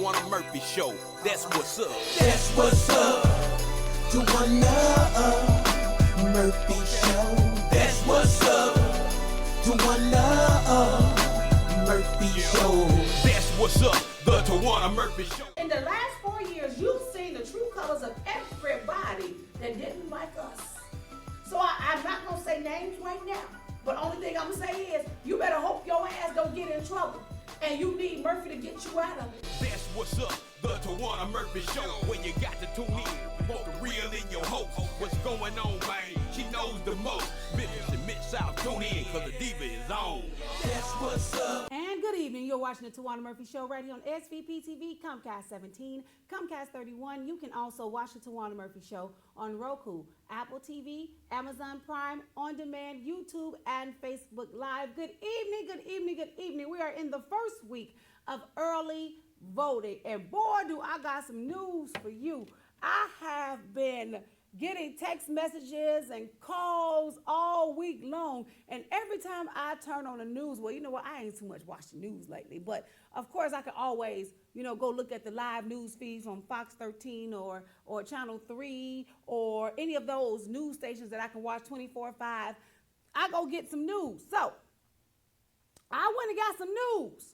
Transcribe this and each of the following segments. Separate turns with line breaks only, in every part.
Towanna Murphy Show. That's what's up.
That's what's up. Towanna Murphy Show. That's what's up. Towanna Murphy Show.
That's what's up. The Towanna Murphy Show.
In the last 4 years, you've seen the true colors of everybody that didn't like us. So I'm not going to say names right now. But only thing I'm going to say is, you better hope your ass don't get in trouble. And you need Murphy to get you out of it.
That's what's up. The Towanna Murphy Show. Where you got to tune in. Want the real in your host. What's going on, man? She knows the most. Memphis and Mid-South, tune in, cause the diva is on.
That's what's up.
And good evening. You're watching the Towanna Murphy Show right here on SVP TV, Comcast 17, Comcast 31. You can also watch the Towanna Murphy Show on Roku, Apple TV, Amazon Prime, On Demand, YouTube, and Facebook Live. Good evening, good evening, good evening. We are in the first week of early voting. And boy, do I got some news for you. I have been getting text messages and calls all week long, and every time I turn on the news, well, you know what, I ain't too much watching news lately, but of course I can always, go look at the live news feeds from Fox 13 or Channel 3 or any of those news stations that I can watch 24/5. I go get some news. So I went and got some news.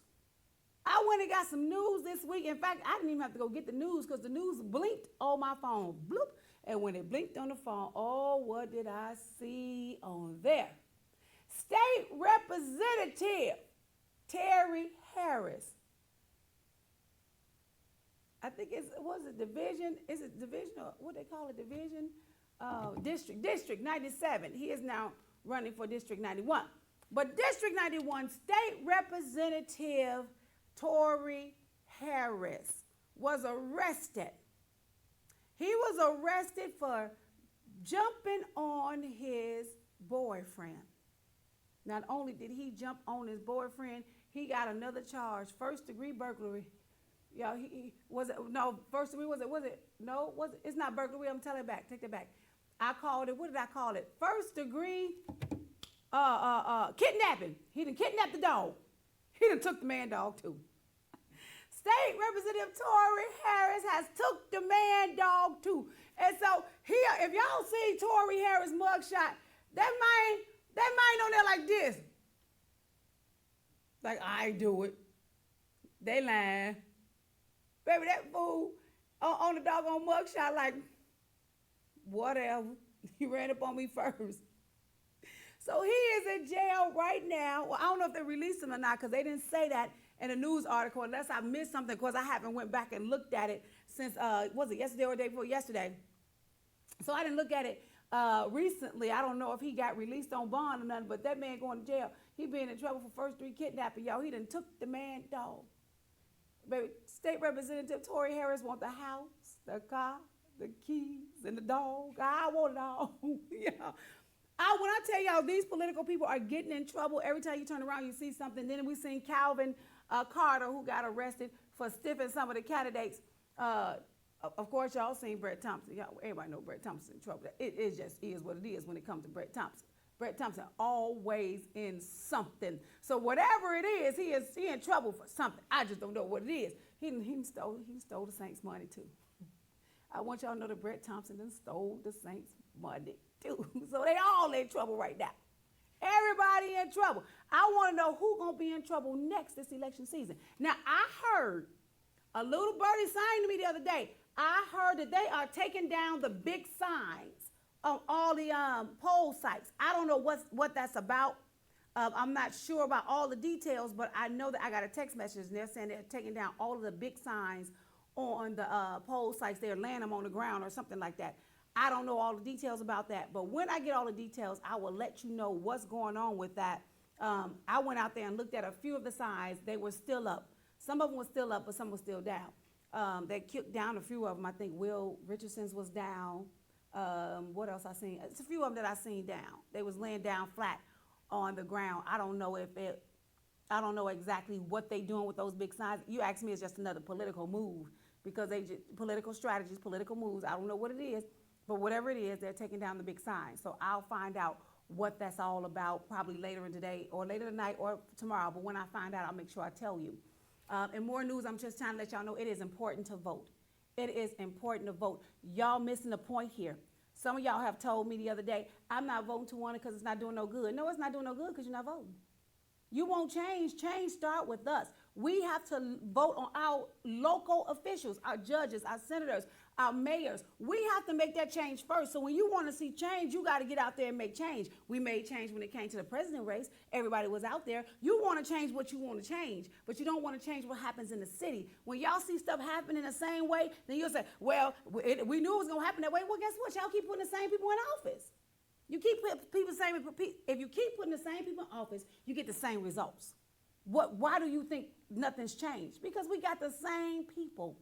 This week. In fact, I didn't even have to go get the news because the news blinked on my phone. Bloop. And when it blinked on the phone, oh, what did I see on there? State Representative Terry Harris. I think division? Is it division or what they call it, division? District 97. He is now running for District 91. But District 91 State Representative Tory Harris was arrested. He was arrested for jumping on his boyfriend. Not only did he jump on his boyfriend, he got another charge, first-degree burglary. Yeah, first degree, it's not burglary, I'm telling it back, take that back. What did I call it? First-degree kidnapping. He done kidnapped the dog. He done took the man dog too. State Representative Tory Harris has took the man dog too. And so here, if y'all see Tory Harris mugshot, that man on there like this. Like, I do it. They lying. Baby, that fool on the doggone mugshot like, whatever. He ran up on me first. So he is in jail right now. Well, I don't know if they released him or not because they didn't say that in a news article unless I missed something because I haven't went back and looked at it since, was it yesterday or the day before yesterday? So I didn't look at it recently. I don't know if he got released on bond or nothing, but that man going to jail. He been in trouble for first-degree kidnapping, y'all. He done took the man dog. Baby, State Representative Tory Harris want the house, the car, the keys, and the dog. I want it all. When I tell y'all, these political people are getting in trouble. Every time you turn around, you see something. Then we seen Calvin Carter, who got arrested for stiffing some of the candidates. Of course, y'all seen Brett Thompson. Everybody know Brett Thompson in trouble. It just is what it is when it comes to Brett Thompson. Brett Thompson always in something. So whatever it is, he in trouble for something. I just don't know what it is. He stole the Saints' money too. I want y'all to know that Brett Thompson done stole the Saints' money too. So they all in trouble right now. Everybody in trouble. I want to know who's going to be in trouble next this election season. Now, I heard a little birdie saying to me the other day, I heard that they are taking down the big signs on all the poll sites. I don't know what that's about. I'm not sure about all the details, but I know that I got a text message and they're saying they're taking down all of the big signs on the poll sites. They're laying them on the ground or something like that. I don't know all the details about that, but when I get all the details, I will let you know what's going on with that. I went out there and looked at a few of the signs. They were still up. Some of them were still up, but some were still down. They kicked down a few of them. I think Will Richardson's was down. What else I seen? It's a few of them that I seen down. They was laying down flat on the ground. I don't know exactly what they doing with those big signs. You ask me, it's just another political move because political strategies, political moves. I don't know what it is. But whatever it is, they're taking down the big sign. So I'll find out what that's all about probably later in today or later tonight or tomorrow. But when I find out, I'll make sure I tell you. And more news, I'm just trying to let y'all know it is important to vote. It is important to vote. Y'all missing the point here. Some of y'all have told me the other day, I'm not voting Towanna because it's not doing no good. No, it's not doing no good because you're not voting. You won't change. Change start with us. We have to vote on our local officials, our judges, our senators, our mayors. We have to make that change first. So when you want to see change, you got to get out there and make change. We made change when it came to the president race. Everybody was out there. You want to change what you want to change, but you don't want to change what happens in the city. When y'all see stuff happening the same way, then you'll say, well, we knew it was going to happen that way. Well, guess what? Y'all keep putting the same people in office. You keep putting people same. If you keep putting the same people in office, you get the same results. Why do you think nothing's changed? Because we got the same people.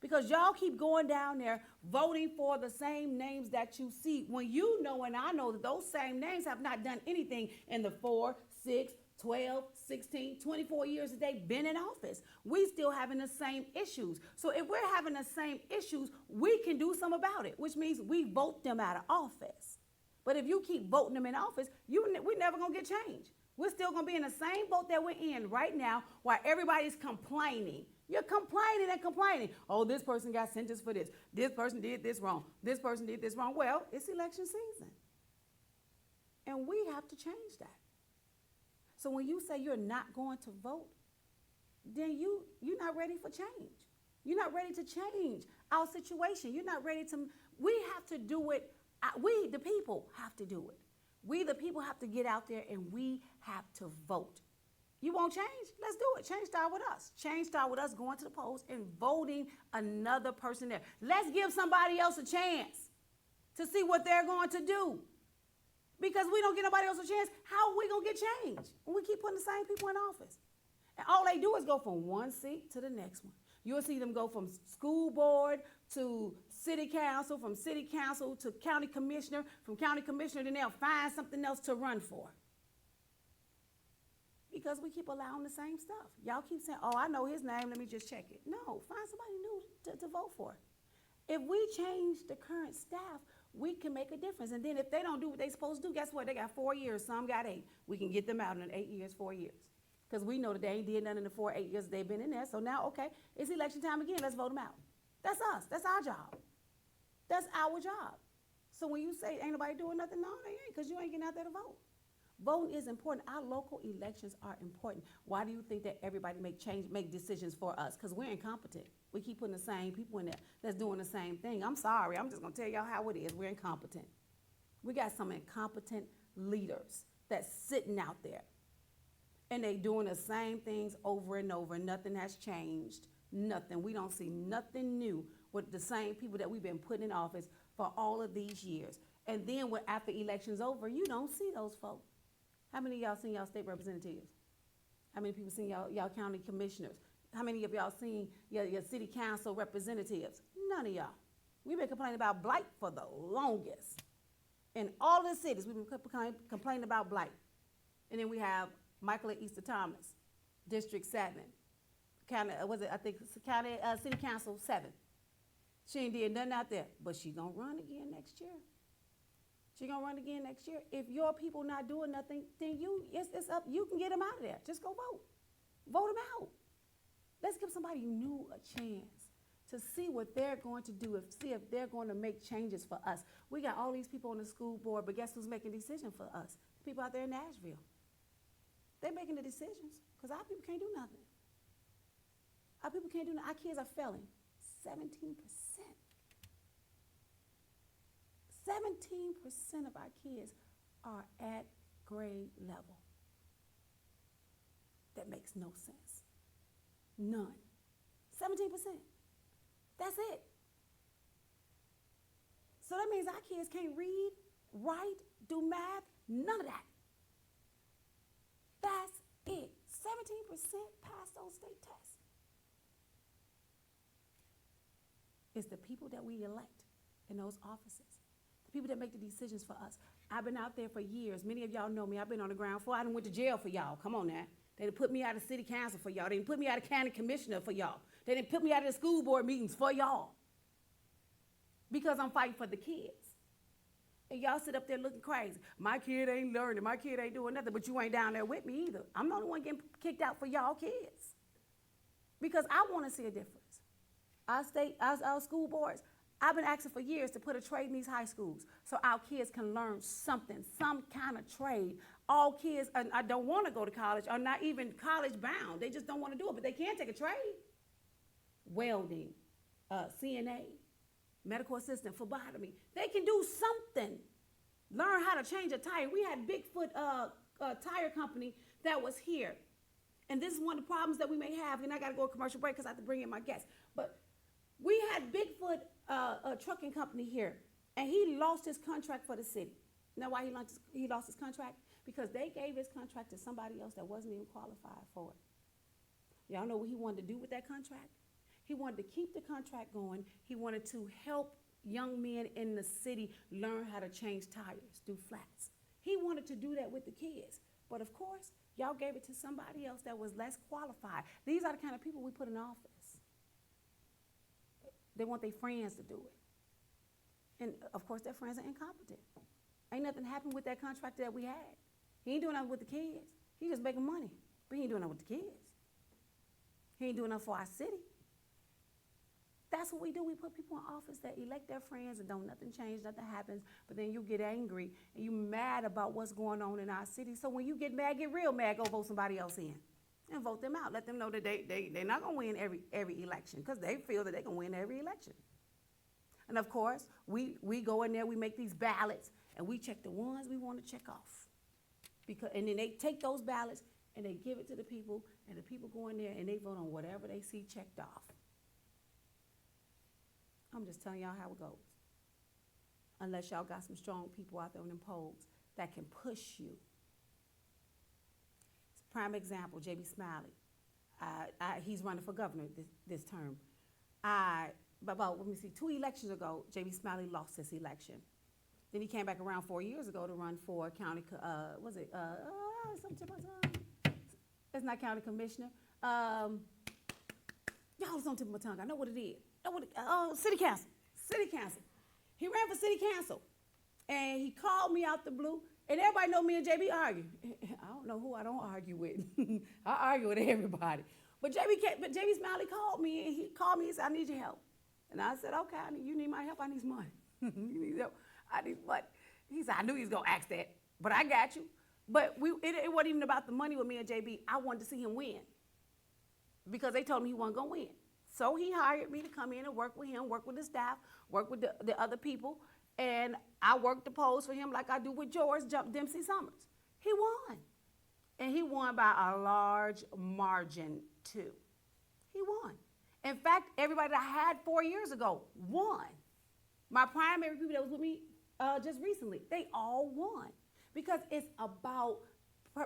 Because y'all keep going down there voting for the same names that you see when you know and I know that those same names have not done anything in the 4, 6, 12, 16, 24 years that they've been in office. We still having the same issues. So if we're having the same issues, we can do something about it, which means we vote them out of office. But if you keep voting them in office, we're never going to get change. We're still going to be in the same boat that we're in right now while everybody's complaining. You're complaining and complaining. Oh, this person got sentenced for this. This person did this wrong. This person did this wrong. Well, it's election season. And we have to change that. So when you say you're not going to vote, then you're not ready for change. You're not ready to change our situation. You're not ready to, we have to do it. We, the people, have to do it. We, the people, have to get out there and we have to vote. You won't change? Let's do it. Change start with us. Change start with us going to the polls and voting another person there. Let's give somebody else a chance to see what they're going to do. Because we don't get nobody else a chance, how are we going to get change when we keep putting the same people in office? And all they do is go from one seat to the next one. You'll see them go from school board to city council, from city council to county commissioner, from county commissioner, then they'll find something else to run for. Because we keep allowing the same stuff. Y'all keep saying, oh, I know his name, let me just check it. No, find somebody new to vote for. If we change the current staff, we can make a difference. And then if they don't do what they're supposed to do, guess what? They got 4 years, some got 8. We can get them out in 8 years, 4 years. Because we know that they ain't did nothing in the 4 or 8 years they've been in there. So now, okay, it's election time again, let's vote them out. That's us, that's our job. That's our job. So when you say ain't nobody doing nothing, no, they ain't, because you ain't getting out there to vote. Voting is important. Our local elections are important. Why do you think that everybody make decisions for us? Because we're incompetent. We keep putting the same people in there that's doing the same thing. I'm sorry. I'm just going to tell y'all how it is. We're incompetent. We got some incompetent leaders that's sitting out there. And they doing the same things over and over. Nothing has changed. Nothing. We don't see nothing new with the same people that we've been putting in office for all of these years. And then after elections over, you don't see those folks. How many of y'all seen y'all state representatives? How many people seen y'all county commissioners? How many of y'all seen your city council representatives? None of y'all. We've been complaining about blight for the longest. In all the cities, we've been complaining about blight. And then we have Michael and Easter Thomas, District 7. County, City Council 7. She ain't did nothing out there, but she gonna run again next year. She gonna run again next year. If your people not doing nothing, then it's up. You can get them out of there. Just go vote. Vote them out. Let's give somebody new a chance to see what they're going to do, see if they're going to make changes for us. We got all these people on the school board, but guess who's making decisions for us? People out there in Nashville. They're making the decisions because our people can't do nothing. Our people can't do nothing. Our kids are failing 17%. 17% of our kids are at grade level. That makes no sense. None. 17%. That's it. So that means our kids can't read, write, do math, none of that. That's it. 17% pass those state tests. It's the people that we elect in those offices. The people that make the decisions for us. I've been out there for years. Many of y'all know me. I've been on the ground floor. I done went to jail for y'all. Come on now. They done put me out of city council for y'all. They done put me out of county commissioner for y'all. They done put me out of the school board meetings for y'all. Because I'm fighting for the kids. And y'all sit up there looking crazy. My kid ain't learning. My kid ain't doing nothing. But you ain't down there with me either. I'm the only one getting kicked out for y'all kids. because I want to see a difference. Our school boards, I've been asking for years to put a trade in these high schools so our kids can learn something, some kind of trade. All kids I don't want to go to college or not even college bound. They just don't want to do it, but they can take a trade. Welding, CNA, medical assistant, phlebotomy. They can do something. Learn how to change a tire. We had Bigfoot tire company that was here. And this is one of the problems that we may have, and I got to go to commercial break because I have to bring in my guests. But we had Bigfoot trucking company here, and he lost his contract for the city. You know why he lost his contract? Because they gave his contract to somebody else that wasn't even qualified for it. Y'all know what he wanted to do with that contract? He wanted to keep the contract going. He wanted to help young men in the city learn how to change tires, do flats. He wanted to do that with the kids. But of course, y'all gave it to somebody else that was less qualified. These are the kind of people we put in office. They want their friends to do it. And of course, their friends are incompetent. Ain't nothing happened with that contract that we had. He ain't doing nothing with the kids. He just making money, but he ain't doing nothing with the kids. He ain't doing nothing for our city. That's what we do. We put people in office that elect their friends and don't nothing change, nothing happens, but then you get angry and you mad about what's going on in our city. So when you get mad, get real mad, go vote somebody else in and vote them out. Let them know that they're not going to win every election because they feel that they can win every election. And of course, we go in there, we make these ballots, and we check the ones we want to check off. And then they take those ballots and they give it to the people, and the people go in there and they vote on whatever they see checked off. I'm just telling y'all how it goes. Unless y'all got some strong people out there on them polls that can push you. Prime example, J.B. Smiley. He's running for governor this term. Let me see, 2 elections ago, J.B. Smiley lost this election. Then he came back around 4 years ago to run for county, it's not county commissioner. Y'all was on the tip of my tongue. I know what it is. City council. City council. He ran for city council. And he called me out the blue. And everybody know me and JB argue. I don't know who I don't argue with. I argue with everybody. But JB Smiley called me, and he called me and said, I need your help. And I said, okay, you need my help, I need some money. You need help, I need money. He said, I knew he was going to ask that, but I got you. But it wasn't even about the money with me and JB. I wanted to see him win because they told me he wasn't going to win. So he hired me to come in and work with him, work with the staff, work with the other people. And I worked the polls for him like I do with George Dempsy Summers. He won. And he won by a large margin, too. He won. In fact, everybody that I had 4 years ago won. My primary people that was with me just recently, they all won. Because it's about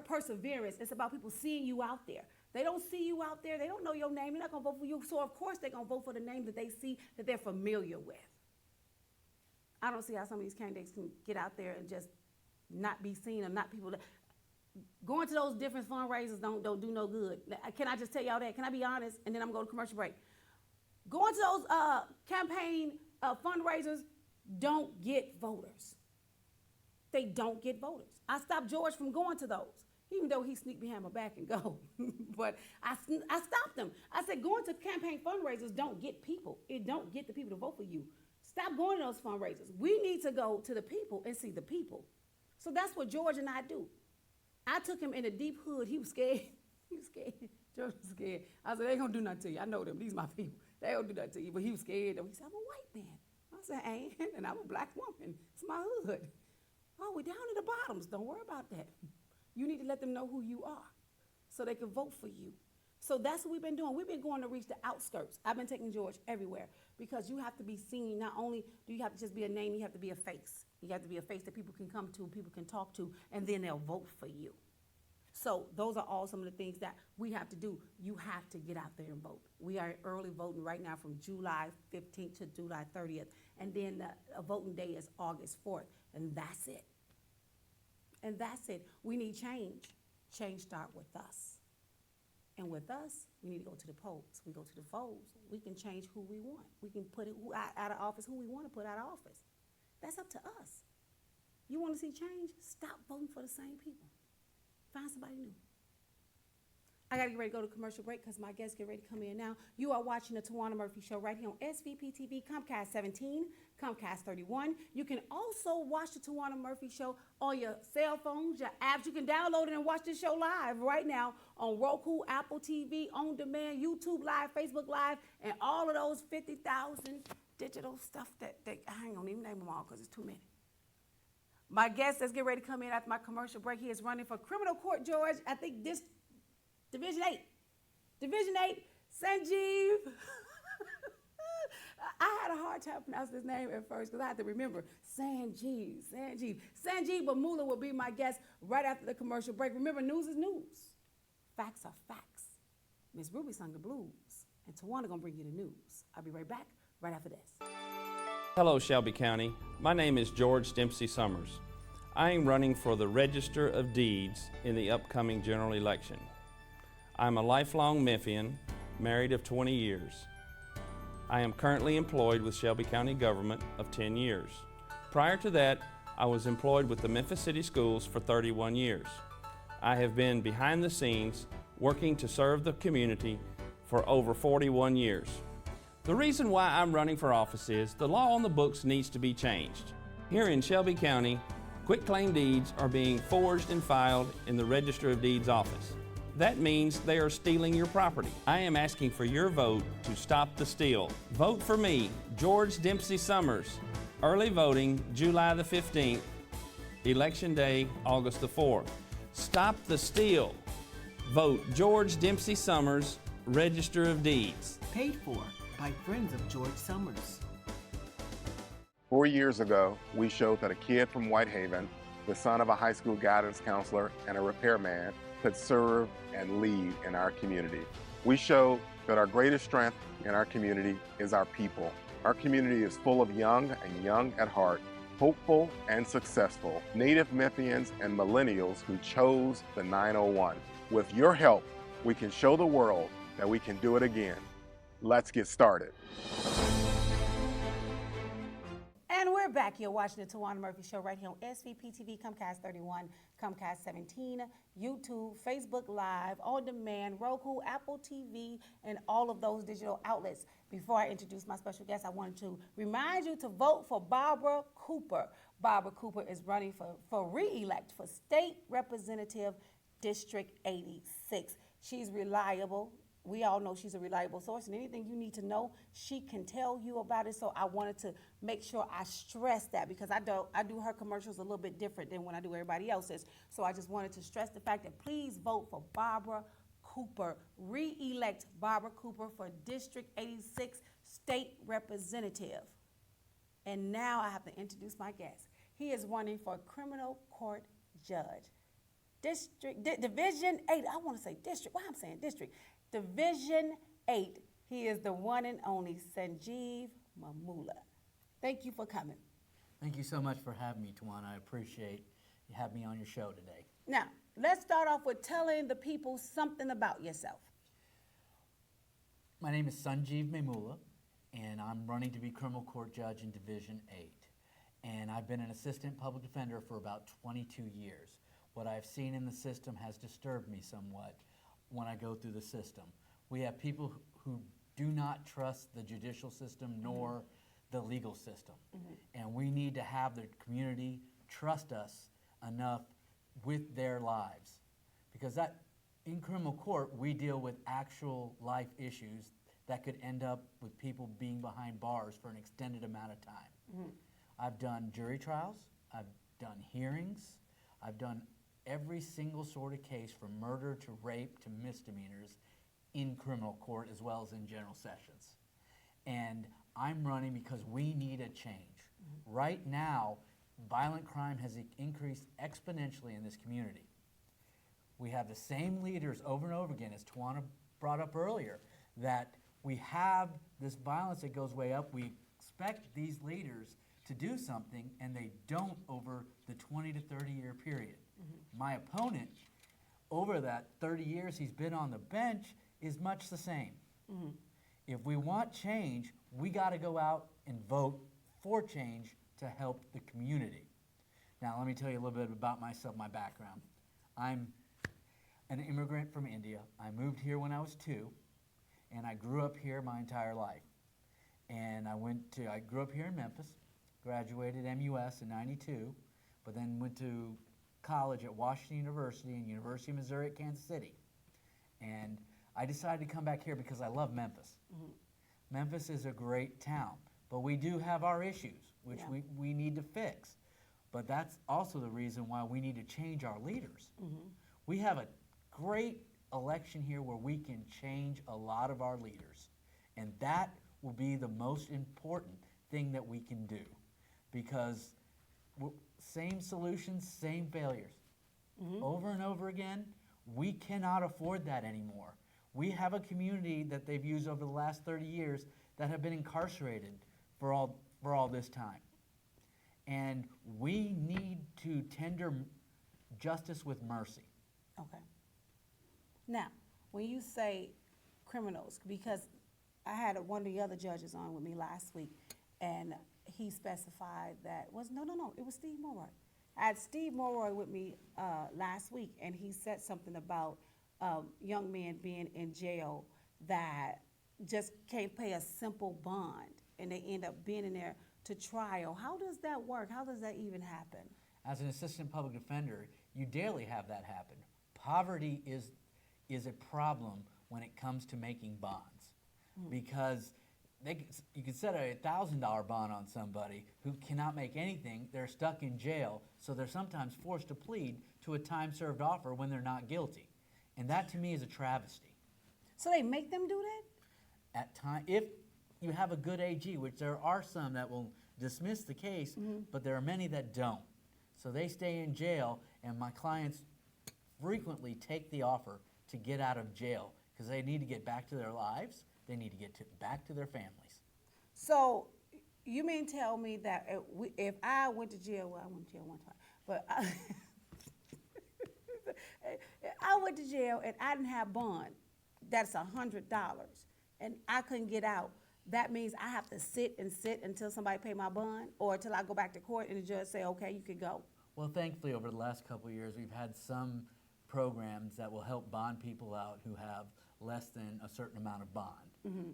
perseverance. It's about people seeing you out there. They don't see you out there. They don't know your name. They're not going to vote for you. So, of course, they're going to vote for the name that they see that they're familiar with. I don't see how some of these candidates can get out there and just not be seen or not people that going to those different fundraisers don't do no good. Can I just tell y'all that? Can I be honest? And then I'm going to commercial break. Going to those campaign fundraisers don't get voters. They don't get voters. I stopped George from going to those, even though he sneaked behind my back and go. But I stopped him. I said, going to campaign fundraisers don't get people. It don't get the people to vote for you. Stop going to those fundraisers. We need to go to the people and see the people. So that's what George and I do. I took him in a deep hood. He was scared. He was scared. George was scared. I said, they ain't gonna do nothing to you. I know them. These my people. They don't do nothing to you. But he was scared. He said, I'm a white man. I said, I ain't. And I'm a black woman. It's my hood. Oh, we're down in the bottoms. Don't worry about that. You need to let them know who you are so they can vote for you. So that's what we've been doing. We've been going to reach the outskirts. I've been taking George everywhere because you have to be seen. Not only do you have to just be a name, you have to be a face. You have to be a face that people can come to, people can talk to, and then they'll vote for you. So those are all some of the things that we have to do. You have to get out there and vote. We are early voting right now from July 15th to July 30th. And then the voting day is August 4th. And that's it. And that's it. We need change. Change start with us. And with us, we need to go to the polls. We go to the polls. We can change who we want. We can put it out of office who we want to put out of office. That's up to us. You want to see change? Stop voting for the same people. Find somebody new. I gotta get ready to go to commercial break because my guests get ready to come in now. You are watching the Towanna Murphy Show right here on SVP TV, Comcast 17, Comcast 31. You can also watch the Towanna Murphy Show on your cell phones, your apps. You can download it and watch the show live right now on Roku, Apple TV, on demand, YouTube Live, Facebook Live, and all of those 50,000 digital stuff that I ain't gonna even name them all because it's too many. My guest that's getting ready to come in after my commercial break, he is running for criminal court, George. I think this Division 8. Division 8, Sanjeev. I had a hard time pronouncing his name at first because I had to remember Sanjeev. Sanjeev Mamula will be my guest right after the commercial break. Remember, news is news. Facts are facts. Miss Ruby sung the blues, and Towanna gonna bring you the news. I'll be right back right after this.
Hello, Shelby County. My name is George Dempsey Summers. I am running for the Register of Deeds in the upcoming general election. I'm a lifelong Memphian, married of 20 years. I am currently employed with Shelby County government of 10 years. Prior to that, I was employed with the Memphis City Schools for 31 years. I have been behind the scenes working to serve the community for over 41 years. The reason why I'm running for office is the law on the books needs to be changed. Here in Shelby County, quitclaim deeds are being forged and filed in the Register of Deeds office. That means they are stealing your property. I am asking for your vote to stop the steal. Vote for me, George Dempsey Summers. Early voting, July the 15th. Election day, August the 4th. Stop the steal. Vote George Dempsey Summers, Register of Deeds.
Paid for by friends of George Summers.
4 years ago, we showed that a kid from Whitehaven, the son of a high school guidance counselor and a repairman, could serve and lead in our community. We showed that our greatest strength in our community is our people. Our community is full of young and young at heart, hopeful and successful, Native Memphians and millennials who chose the 901. With your help, we can show the world that we can do it again. Let's get started.
And we're back here watching the Towanna Murphy Show right here on SVP TV, Comcast 31, Comcast 17, YouTube, Facebook Live, on demand, Roku, Apple TV, and all of those digital outlets. Before I introduce my special guest, I wanted to remind you to vote for Barbara Cooper. Barbara Cooper is running for re-elect for State Representative District 86. She's reliable. We all know she's a reliable source, and anything you need to know, she can tell you about it. So I wanted to make sure I stress that because I do her commercials a little bit different than when I do everybody else's. So I just wanted to stress the fact that please vote for Barbara Cooper. Re-elect Barbara Cooper for District 86 State Representative. And now I have to introduce my guest. He is running for criminal court judge. Division 8, I want to say district, why I'm saying district. Division 8, he is the one and only Sanjeev Mamula. Thank you for coming.
Thank you so much for having me, Towanna. I appreciate you having me on your show today.
Now, let's start off with telling the people something about yourself.
My name is Sanjeev Mamula, and I'm running to be criminal court judge in Division 8. And I've been an assistant public defender for about 22 years. What I've seen in the system has disturbed me somewhat when I go through the system. We have people who do not trust the judicial system nor the legal system. And we need to have the community trust us enough with their lives. Because that in criminal court, we deal with actual life issues that could end up with people being behind bars for an extended amount of time. I've done jury trials, I've done hearings, I've done every single sort of case from murder to rape to misdemeanors in criminal court as well as in general sessions. And I'm running because we need a change. Right now, violent crime has increased exponentially in this community. We have the same leaders over and over again, as Towanna brought up earlier, that we have this violence that goes way up. We expect these leaders to do something, and they don't over the 20 to 30 year period. My opponent, over that 30 years he's been on the bench, is much the same. If we want change, we got to go out and vote for change to help the community. Now, let me tell you a little bit about myself, my background. I'm an immigrant from India. I moved here when I was 2, and I grew up here my entire life. And I grew up here in Memphis, graduated MUS in '92, but then went to college at Washington University and University of Missouri at Kansas City. And I decided to come back here because I love Memphis. Memphis is a great town, but we do have our issues, which we need to fix. But that's also the reason why we need to change our leaders. We have a great election here where we can change a lot of our leaders. And that will be the most important thing that we can do. Because same solutions, same failures. Over and over again, we cannot afford that anymore. We have a community that they've used over the last 30 years that have been incarcerated for all this time. And we need to tender justice with mercy.
Okay. Now, when you say criminals, because I had one of the other judges on with me last week, and he specified that it was Steve Morroy. I had Steve Morroy with me last week, and he said something about young men being in jail that just can't pay a simple bond, and they end up being in there to trial. How does that work? How does that even happen?
As an assistant public defender, you daily have that happen. Poverty is a problem when it comes to making bonds, because you can set a $1,000 bond on somebody who cannot make anything. They're stuck in jail, so they're sometimes forced to plead to a time-served offer when they're not guilty. And that, to me, is a travesty.
So they make them do that?
At time, if you have a good AG, which there are some that will dismiss the case, but there are many that don't. So they stay in jail, and my clients frequently take the offer to get out of jail because they need to get back to their lives. They need to get back to their families.
So you mean tell me that if I went to jail, well, I went to jail one time, but I went to jail and I didn't have bond, that's $100, and I couldn't get out. That means I have to sit until somebody pay my bond, or until I go back to court and the judge say, okay, you can go.
Well, thankfully, over the last couple of years, we've had some programs that will help bond people out who have less than a certain amount of bond.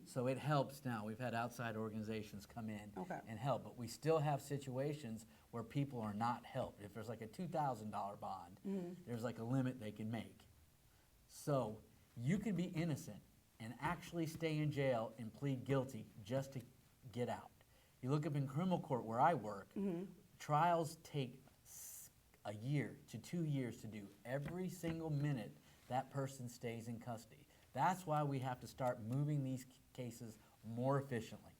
So it helps now. We've had outside organizations come in and help, but we still have situations where people are not helped. If there's like a $2,000 bond, there's like a limit they can make. So you can be innocent and actually stay in jail and plead guilty just to get out. You look up in criminal court where I work, trials take a year to 2 years to do every single minute that person stays in custody. That's why we have to start moving these cases more efficiently.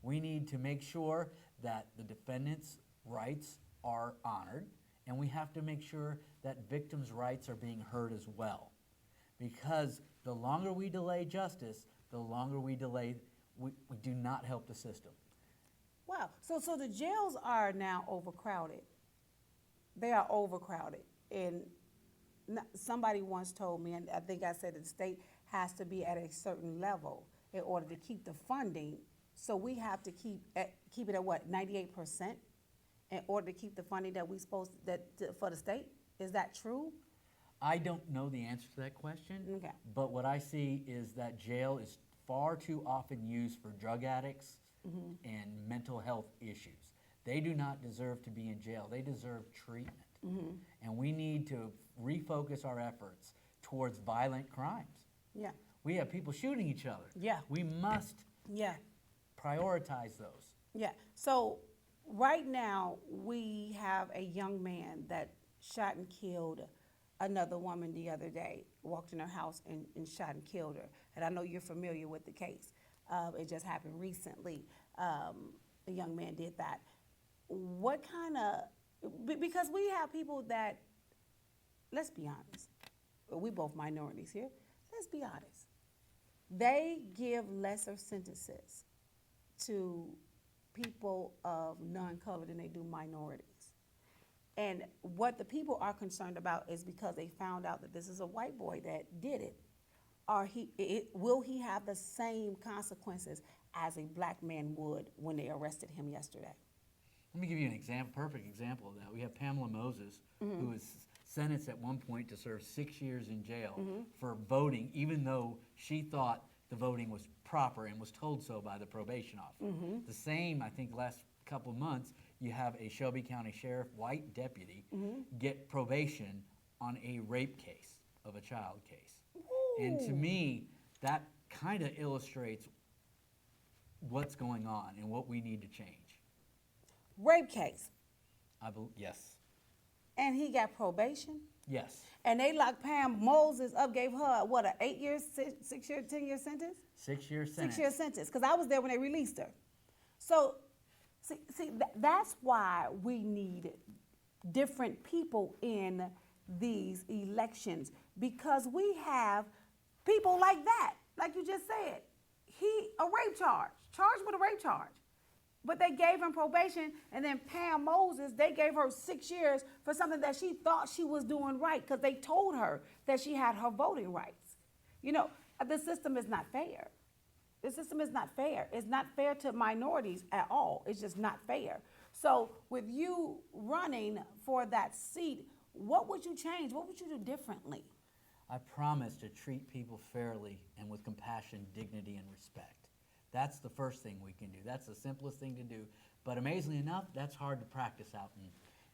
We need to make sure that the defendant's rights are honored, and we have to make sure that victims' rights are being heard as well. Because the longer we delay justice, the longer we delay, we do not help the system.
Wow, so the jails are now overcrowded. They are overcrowded, and somebody once told me, and I think I said that the state has to be at a certain level in order to keep the funding. So we have to keep it at what, 98% in order to keep the funding that we supposed for the state? Is that true?
I don't know the answer to that question, but what I see is that jail is far too often used for drug addicts and mental health issues. They do not deserve to be in jail. They deserve treatment. And we need to refocus our efforts towards violent crimes.
Yeah.
We have people shooting each other.
Yeah.
We must prioritize those.
Yeah. So right now we have a young man that shot and killed another woman the other day, walked in her house and shot and killed her. And I know you're familiar with the case. It just happened recently. A young man did that. What kind of, because we have people that, let's be honest, we both minorities here, let's be honest. They give lesser sentences to people of non-color than they do minorities. And what the people are concerned about is because they found out that this is a white boy that did it. Will he have the same consequences as a black man would when they arrested him yesterday?
Let me give you an example, perfect example of that. We have Pamela Moses, who was sentenced at one point to serve 6 years in jail for voting, even though she thought the voting was proper and was told so by the probation officer. The same, I think, last couple months, you have a Shelby County Sheriff, white deputy, get probation on a rape case of a child case. And to me, that kind of illustrates what's going on and what we need to change.
Rape case.
Yes.
And he got probation?
Yes.
And they locked Pam Moses up, gave her, what, a 8 year, 6 year, 10 year sentence?
6 year sentence.
6 year sentence, because I was there when they released her. So, that's why we need different people in these elections, because we have people like that, like you just said. A rape charged with a rape charge. But they gave him probation, and then Pam Moses, they gave her 6 years for something that she thought she was doing right, because they told her that she had her voting rights. You know, the system is not fair. The system is not fair. It's not fair to minorities at all. It's just not fair. So with you running for that seat, what would you change? What would you do differently?
I promise to treat people fairly and with compassion, dignity, and respect. That's the first thing we can do. That's the simplest thing to do. But amazingly enough, that's hard to practice out in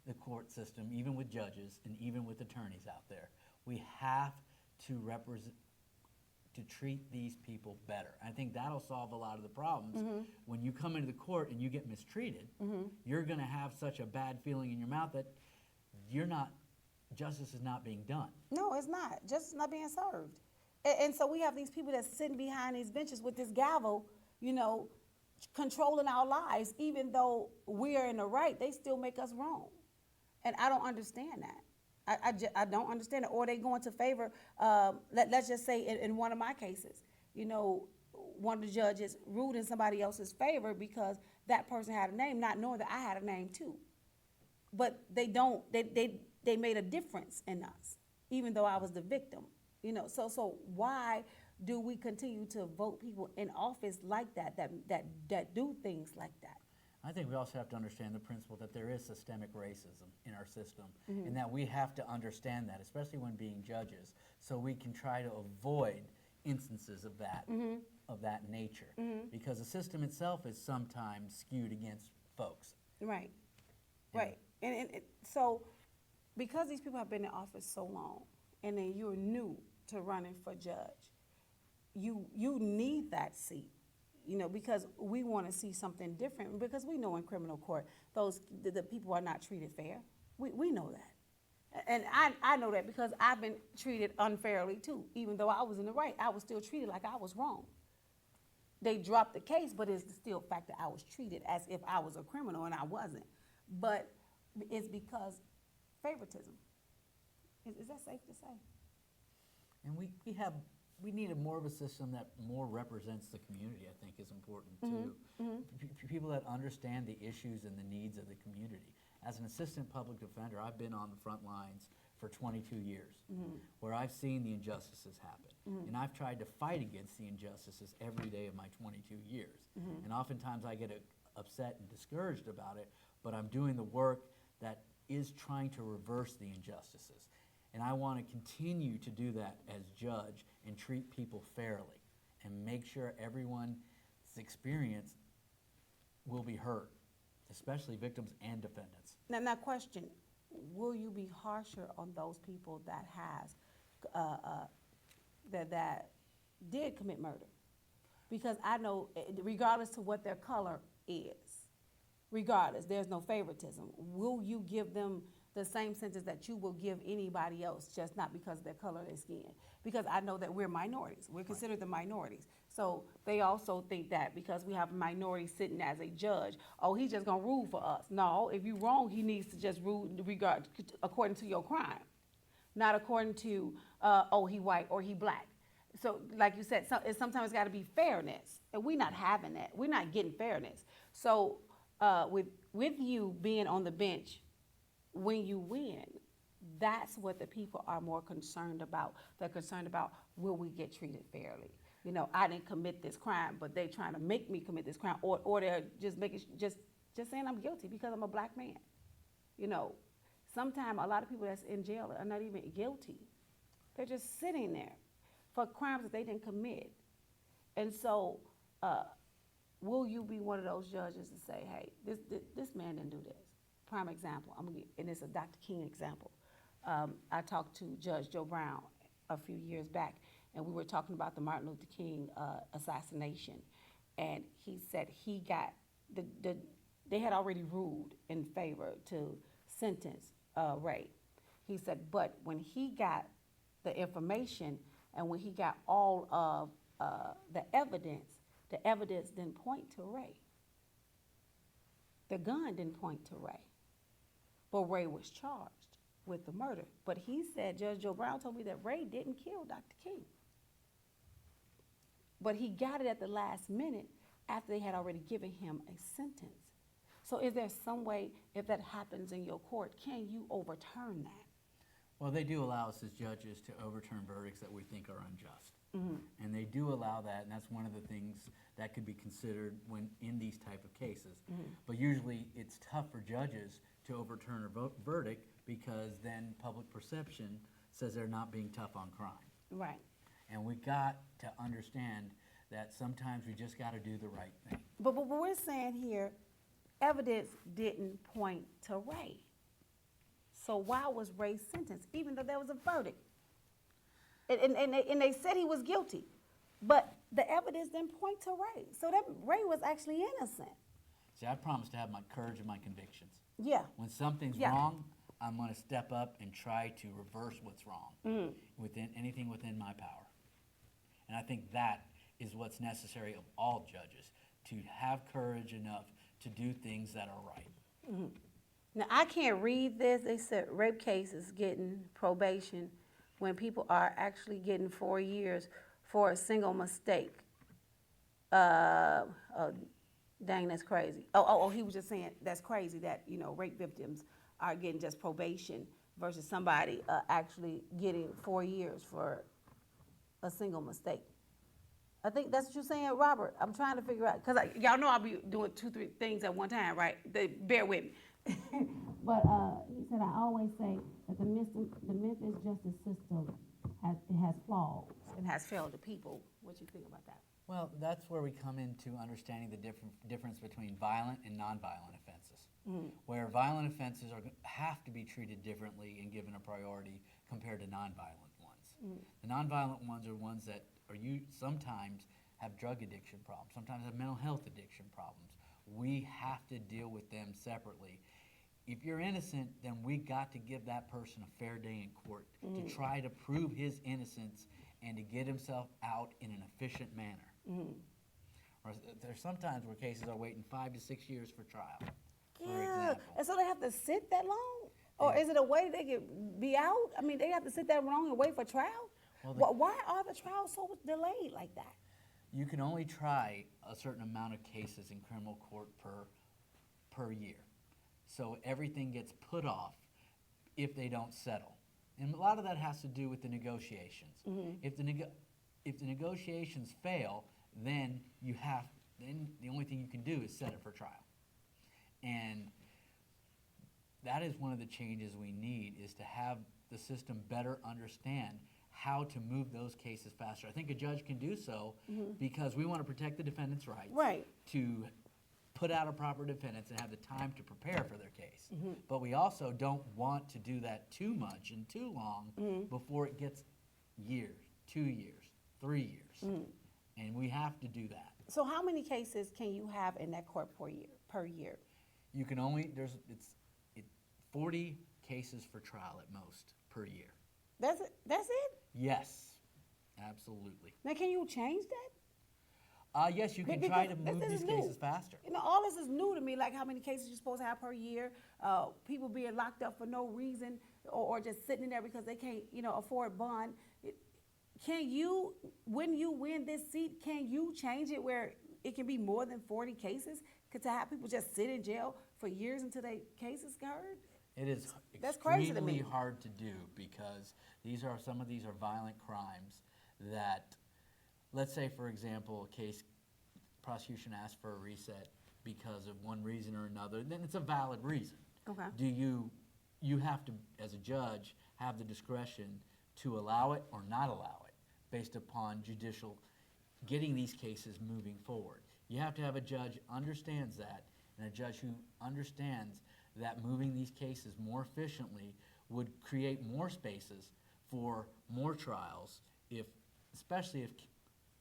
the court system, even with judges and even with attorneys out there. We have to treat these people better. I think that'll solve a lot of the problems. When you come into the court and you get mistreated, you're going to have such a bad feeling in your mouth that justice is not being done.
No, it's not. Justice is not being served. And so we have these people that's sitting behind these benches with this gavel, you know, controlling our lives. Even though we are in the right, they still make us wrong. And I don't understand that. I don't understand it. Or they go into favor, let's just say in one of my cases, you know, one of the judges ruled in somebody else's favor because that person had a name, not knowing that I had a name too. But they made a difference in us, even though I was the victim. You know, so why do we continue to vote people in office like that do things like that?
I think we also have to understand the principle that there is systemic racism in our system, and that we have to understand that, especially when being judges, so we can try to avoid instances of that nature, because the system itself is sometimes skewed against folks.
Right, right. And so because these people have been in office so long, and then you're new to running for judge, you need that seat. You know, because we want to see something different, because we know in criminal court the people are not treated fair. We know that. And I know that because I've been treated unfairly too. Even though I was in the right, I was still treated like I was wrong. They dropped the case, but it's still the fact that I was treated as if I was a criminal and I wasn't. But it's because favoritism. Is that safe to say?
And we need more of a system that more represents the community, I think, is important too. People that understand the issues and the needs of the community. As an assistant public defender, I've been on the front lines for 22 years, where I've seen the injustices happen. And I've tried to fight against the injustices every day of my 22 years. And oftentimes I get upset and discouraged about it, but I'm doing the work that is trying to reverse the injustices. And I want to continue to do that as judge and treat people fairly and make sure everyone's experience will be heard, especially victims and defendants.
Now question, will you be harsher on those people that that did commit murder? Because I know, regardless to what their color is, regardless, there's no favoritism. Will you give them the same sentence that you will give anybody else, just not because of their color of their skin? Because I know that we're minorities. We're considered the minorities. So they also think that because we have a minority sitting as a judge, oh, he's just gonna rule for us. No, if you're wrong, he needs to just rule according to your crime, not according to, oh, he white or he black. So like you said, sometimes it's gotta be fairness, and we're not having that. We're not getting fairness. So with you being on the bench, when you win, that's what the people are more concerned about. They're concerned about, will we get treated fairly? You know, I didn't commit this crime, but they're trying to make me commit this crime, or they're just saying I'm guilty because I'm a black man. You know, sometimes a lot of people that's in jail are not even guilty. They're just sitting there for crimes that they didn't commit. And so, will you be one of those judges to say, hey, this man didn't do this? Prime example, and it's a Dr. King example. I talked to Judge Joe Brown a few years back, and we were talking about the Martin Luther King assassination. And he said he got, they had already ruled in favor to sentence Ray. He said, but when he got the information and when he got all of the evidence didn't point to Ray. The gun didn't point to Ray. But Ray was charged with the murder. But he said, Judge Joe Brown told me that Ray didn't kill Dr. King. But he got it at the last minute after they had already given him a sentence. So is there some way, if that happens in your court, can you overturn that?
Well, they do allow us as judges to overturn verdicts that we think are unjust. And they do allow that, and that's one of the things that could be considered when in these type of cases. But usually it's tough for judges to overturn a verdict because then public perception says they're not being tough on crime.
Right.
And we got to understand that sometimes we just got to do the right thing.
But we're saying here, evidence didn't point to Ray. So why was Ray sentenced, even though there was a verdict? And they said he was guilty, but the evidence didn't point to Ray. So that Ray was actually innocent.
See, I promise to have my courage and my convictions.
Yeah.
When something's wrong, I'm going to step up and try to reverse what's wrong within anything within my power. And I think that is what's necessary of all judges, to have courage enough to do things that are right.
Now, I can't read this. They said rape cases getting probation when people are actually getting 4 years for a single mistake. Dang, that's crazy. He was just saying that's crazy that, rape victims are getting just probation versus somebody actually getting 4 years for a single mistake. I think that's what you're saying, Robert. I'm trying to figure out, because y'all know I'll be doing 2-3 things at one time, right? Bear with me. But he said, I always say that the Memphis justice system has flaws and has failed the people. What you think about that?
Well, that's where we come into understanding the difference between violent and nonviolent offenses, where violent offenses have to be treated differently and given a priority compared to nonviolent ones. The nonviolent ones are ones that sometimes have drug addiction problems, sometimes have mental health addiction problems. We have to deal with them separately. If you're innocent, then we got to give that person a fair day in court to try to prove his innocence and to get himself out in an efficient manner. Or there's sometimes where cases are waiting 5 to 6 years for trial, for example.
And so they have to sit that long? Or is it a way they could be out? I mean, they have to sit that long and wait for trial? Well, why are the trials so delayed like that?
You can only try a certain amount of cases in criminal court per year. So everything gets put off if they don't settle. And a lot of that has to do with the negotiations. If the negotiations fail, then the only thing you can do is set it for trial. And that is one of the changes we need, is to have the system better understand how to move those cases faster. I think a judge can do so because we want to protect the defendant's rights to put out a proper defendant and have the time to prepare for their case. But we also don't want to do that too much and too long before it gets years, 2 years, 3 years. And we have to do that.
So how many cases can you have in that court per year?
You can only, it's 40 cases for trial at most per year.
That's it? That's it?
Yes, absolutely.
Now, can you change that?
Yes, you can try to move these cases faster.
All this is new to me, like how many cases you're supposed to have per year, people being locked up for no reason, or just sitting in there because they can't, afford bond. Can you, when you win this seat, can you change it where it can be more than 40 cases? To have people just sit in jail for years until their case is heard?
It is extremely hard to do because some of these are violent crimes that, let's say, for example, a case prosecution asks for a reset because of one reason or another, then it's a valid reason.
Okay.
Do you you have to, as a judge, have the discretion to allow it or not allow it based upon getting these cases moving forward. You have to have a judge who understands that, and a judge who understands that moving these cases more efficiently would create more spaces for more trials, especially if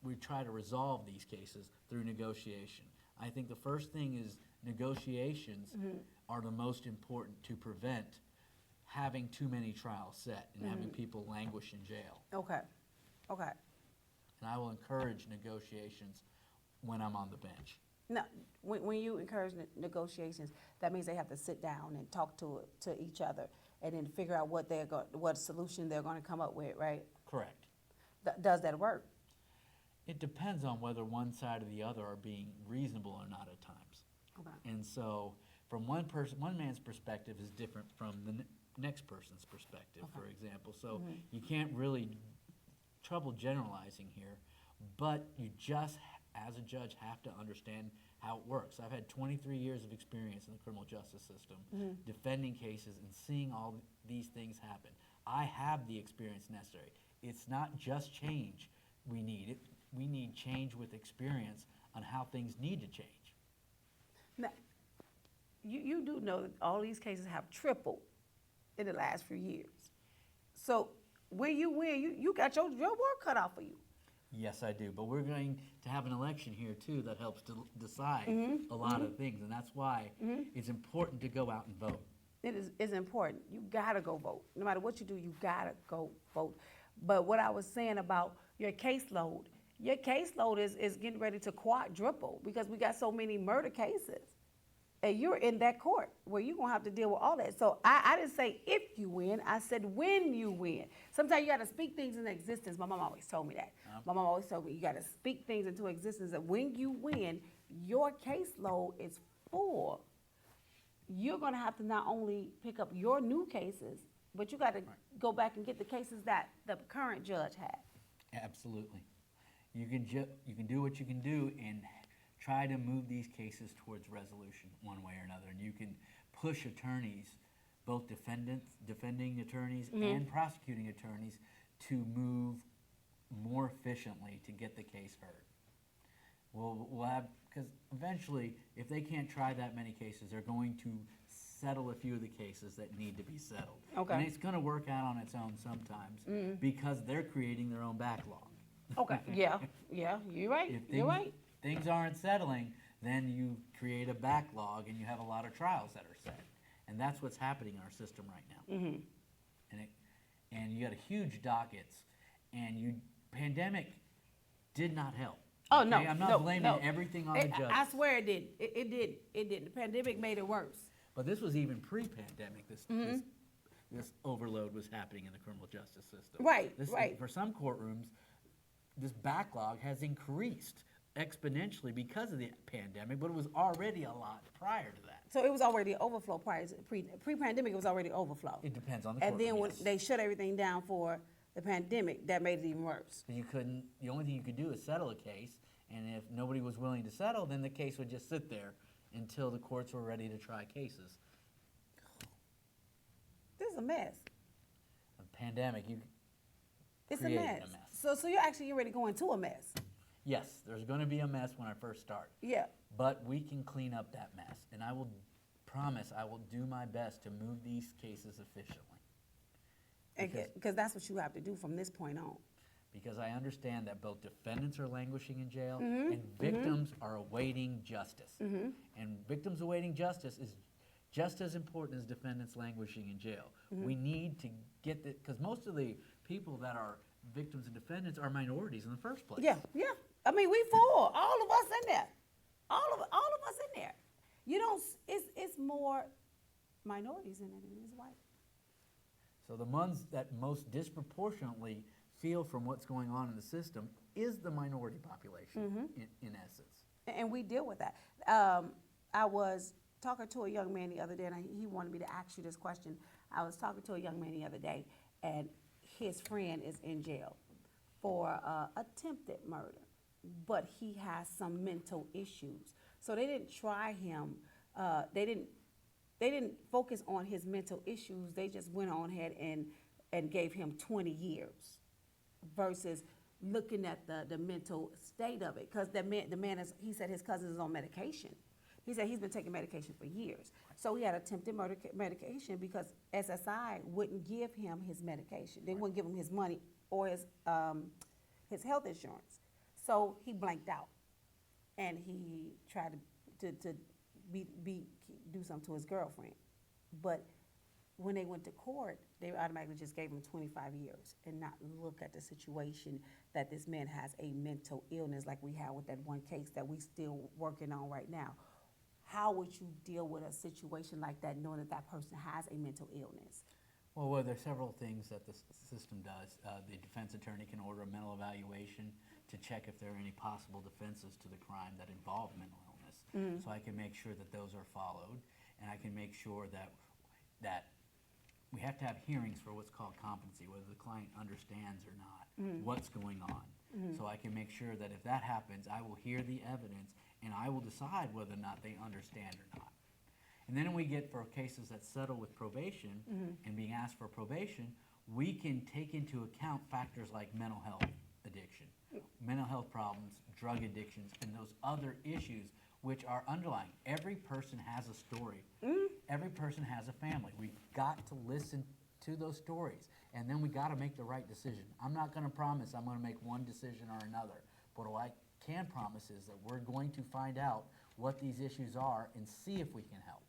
we try to resolve these cases through negotiation. I think the first thing is negotiations are the most important to prevent having too many trials set and having people languish in jail.
Okay, okay.
And I will encourage negotiations when I'm on the bench.
Now, when you encourage negotiations, that means they have to sit down and talk to each other and then figure out what solution they're going to come up with, right?
Correct.
Does that work?
It depends on whether one side or the other are being reasonable or not at times.
Okay.
And so, from one man's perspective is different from the next person's perspective, for example. So you can't really trouble generalizing here, but you just, as a judge, have to understand how it works. I've had 23 years of experience in the criminal justice system, defending cases and seeing all these things happen. I have the experience necessary. It's not just change we need. We need change with experience on how things need to change.
Now, you do know that all these cases have tripled in the last few years. So when you win, you got your work cut out for you.
Yes, I do. But we're going to have an election here, too, that helps to decide a lot of things. And that's why it's important to go out and vote.
It's important. You got to go vote. No matter what you do, you got to go vote. But what I was saying about your caseload is getting ready to quadruple because we got so many murder cases. And you're in that court where you're going to have to deal with all that. So I didn't say if you win, I said when you win. Sometimes you got to speak things into existence. My mom always told me that. My mom always told me you got to speak things into existence. That when you win, your caseload is full. You're going to have to not only pick up your new cases, but you got to go back and get the cases that the current judge had.
Absolutely. You can do what you can do and try to move these cases towards resolution one way or another. And you can push attorneys, both defending attorneys and prosecuting attorneys, to move more efficiently to get the case heard. We'll have, because eventually, if they can't try that many cases, they're going to settle a few of the cases that need to be settled.
Okay.
And it's going to work out on its own sometimes because they're creating their own backlog.
Okay, yeah, you're right, you're right.
Things aren't settling, then you create a backlog and you have a lot of trials that are set. And that's what's happening in our system right now. And you got a huge dockets, and pandemic did not help.
Oh,
okay?
no,
I'm not blaming everything on the judges.
I swear it did. It did. The pandemic made it worse.
But this was even pre-pandemic, this overload was happening in the criminal justice system.
Right.
For some courtrooms, this backlog has increased exponentially because of the pandemic, but it was already a lot prior to that.
So it was already overflow prior to pre-pandemic. It was already overflow.
It depends on the
And
courtroom,
then when
yes.
they shut everything down for the pandemic, that made it even worse.
The only thing you could do is settle a case, and if nobody was willing to settle, then the case would just sit there until the courts were ready to try cases.
This is a mess.
The pandemic,
It's a
created
mess.
a mess.
So you're actually ready to go into a mess.
Yes, there's going to be a mess when I first start.
Yeah.
But we can clean up that mess, and I will promise I will do my best to move these cases efficiently.
Because that's what you have to do from this point on.
Because I understand that both defendants are languishing in jail and victims are awaiting justice. And victims awaiting justice is just as important as defendants languishing in jail. We need to get the, because most of the people that are victims and defendants are minorities in the first place.
Yeah. I mean, we four, all of us in there. All of us in there. You don't, it's more minorities in it than it is white.
So the ones that most disproportionately feel from what's going on in the system is the minority population, in essence.
And we deal with that. I was talking to a young man the other day, and he wanted me to ask you this question. I was talking to a young man the other day, and his friend is in jail for attempted murder, but he has some mental issues. So they didn't try him. They didn't they didn't focus on his mental issues. They just went on ahead and gave him 20 years versus looking at the mental state of it. Because the man is, he said his cousin is on medication. He said he's been taking medication for years. So he had attempted murder medication because SSI wouldn't give him his medication. They wouldn't give him his money or his health insurance. So he blanked out, and he tried to do something to his girlfriend. But when they went to court, they automatically just gave him 25 years and not look at the situation that this man has a mental illness like we had with that one case that we still working on right now. How would you deal with a situation like that knowing that that person has a mental illness?
Well, there are several things that the system does. The defense attorney can order a mental evaluation to check if there are any possible defenses to the crime that involve mental illness. So I can make sure that those are followed, and I can make sure that we have to have hearings for what's called competency, whether the client understands or not what's going on. So I can make sure that if that happens, I will hear the evidence and I will decide whether or not they understand or not. And then when we get for cases that settle with probation and being asked for probation, we can take into account factors like mental health addiction, mental health problems, drug addictions, and those other issues which are underlying. Every person has a story. Every person has a family. We've got to listen to those stories, and then we got to make the right decision. I'm not going to promise I'm going to make one decision or another, but what I can promise is that we're going to find out what these issues are and see if we can help.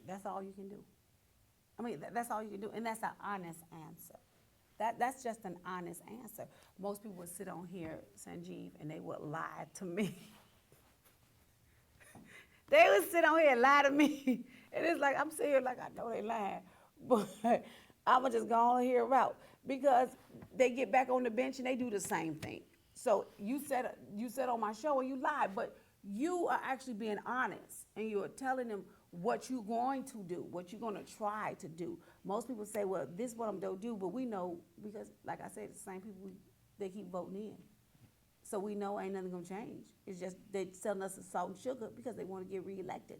That's all you can do. I mean, that's all you can do, and that's an honest answer. That's just an honest answer. Most people would sit on here, Sanjeev, and they would lie to me. They would sit on here and lie to me, and it's like, I'm sitting here like, I know they lying, but I'm going to just go on here route, because they get back on the bench and they do the same thing. So you said on my show and you lied, but you are actually being honest, and you're telling them what you're going to do, what you're going to try to do. Most people say, well, this is what I'm going to do, but we know, because like I said, it's the same people, they keep voting in. So we know ain't nothing going to change. It's just they selling us the salt and sugar because they want to get reelected.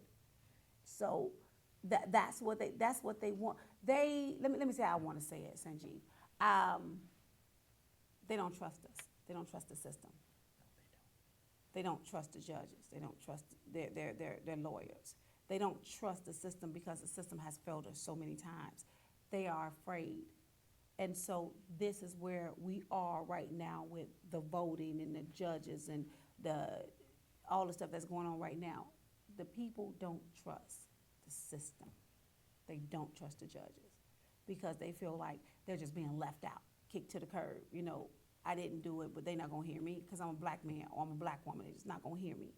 So that's what they want. Let me say how I want to say it, Sanjeev. They don't trust us. They don't trust the system. They don't trust the judges. They don't trust their lawyers. They don't trust the system because the system has failed us so many times. They are afraid. And so this is where we are right now with the voting and the judges and all the stuff that's going on right now. The people don't trust the system. They don't trust the judges because they feel like they're just being left out, kicked to the curb. You know, I didn't do it, but they're not going to hear me because I'm a black man or I'm a black woman. They're just not going to hear me.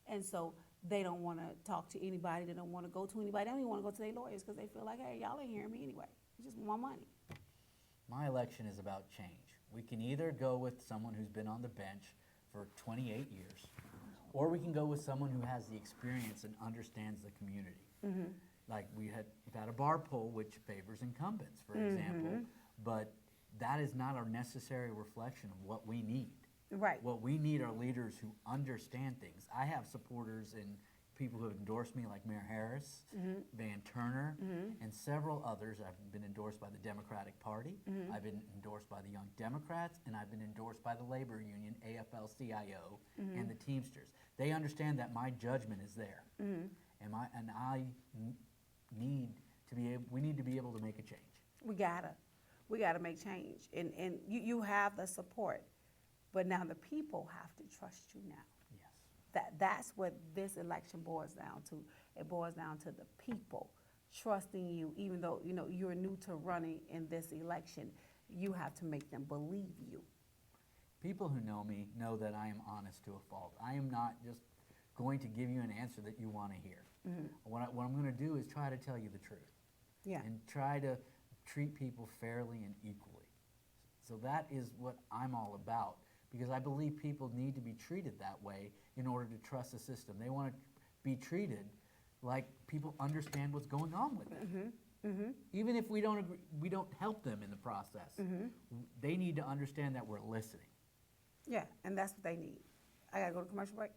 And so they don't want to talk to anybody. They don't want to go to anybody. They don't even want to go to their lawyers because they feel like, hey, y'all ain't hearing me anyway. You just want my money.
My election is about change. We can either go with someone who's been on the bench for 28 years, or we can go with someone who has the experience and understands the community. Like we've had a bar poll which favors incumbents, for example, but that is not a necessary reflection of what we need.
Right.
What we need are leaders who understand things. I have supporters and people who have endorsed me, like Mayor Harris, Van Turner, and several others. I've been endorsed by the Democratic Party. I've been endorsed by the Young Democrats, and I've been endorsed by the labor union, AFL-CIO, and the Teamsters. They understand that my judgment is there, and we need to be able to make a change.
We gotta make change, and you have the support, but now the people have to trust you now. That's what this election boils down to. It boils down to the people trusting you, even though you're new to running in this election. You have to make them believe you.
People who know me know that I am honest to a fault. I am not just going to give you an answer that you want to hear. What I'm going to do is try to tell you the truth.
Yeah.
And try to treat people fairly and equally. So that is what I'm all about, because I believe people need to be treated that way in order to trust the system. They want to be treated like people understand what's going on with them. Even if we don't agree, we don't help them in the process. They need to understand that we're listening.
Yeah, and that's what they need. I gotta go to commercial break.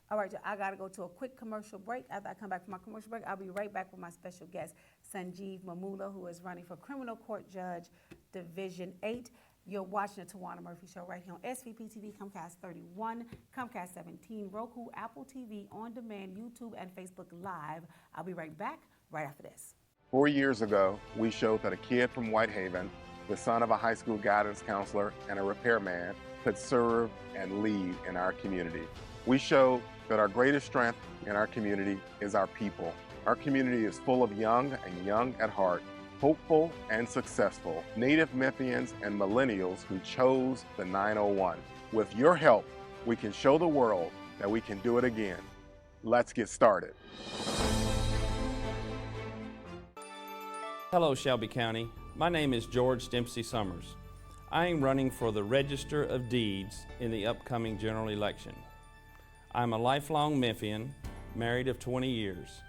All right, I gotta go to a quick commercial break. After I come back from my commercial break, I'll be right back with my special guest, Sanjeev Mamula, who is running for Criminal Court Judge, Division 8. You're watching the Towanna Murphy Show right here on SVP TV, Comcast 31, Comcast 17, Roku, Apple TV, On Demand, YouTube, and Facebook Live. I'll be right back right after this.
4 years ago, we showed that a kid from Whitehaven, the son of a high school guidance counselor and a repairman, could serve and lead in our community. We showed that our greatest strength in our community is our people. Our community is full of young and young at heart, hopeful and successful Native Memphians and millennials who chose the 901. With your help, we can show the world that we can do it again. Let's get started.
Hello, Shelby County. My name is George Dempsey Summers. I am running for the Register of Deeds in the upcoming general election. I'm a lifelong Memphian, married of 20 years.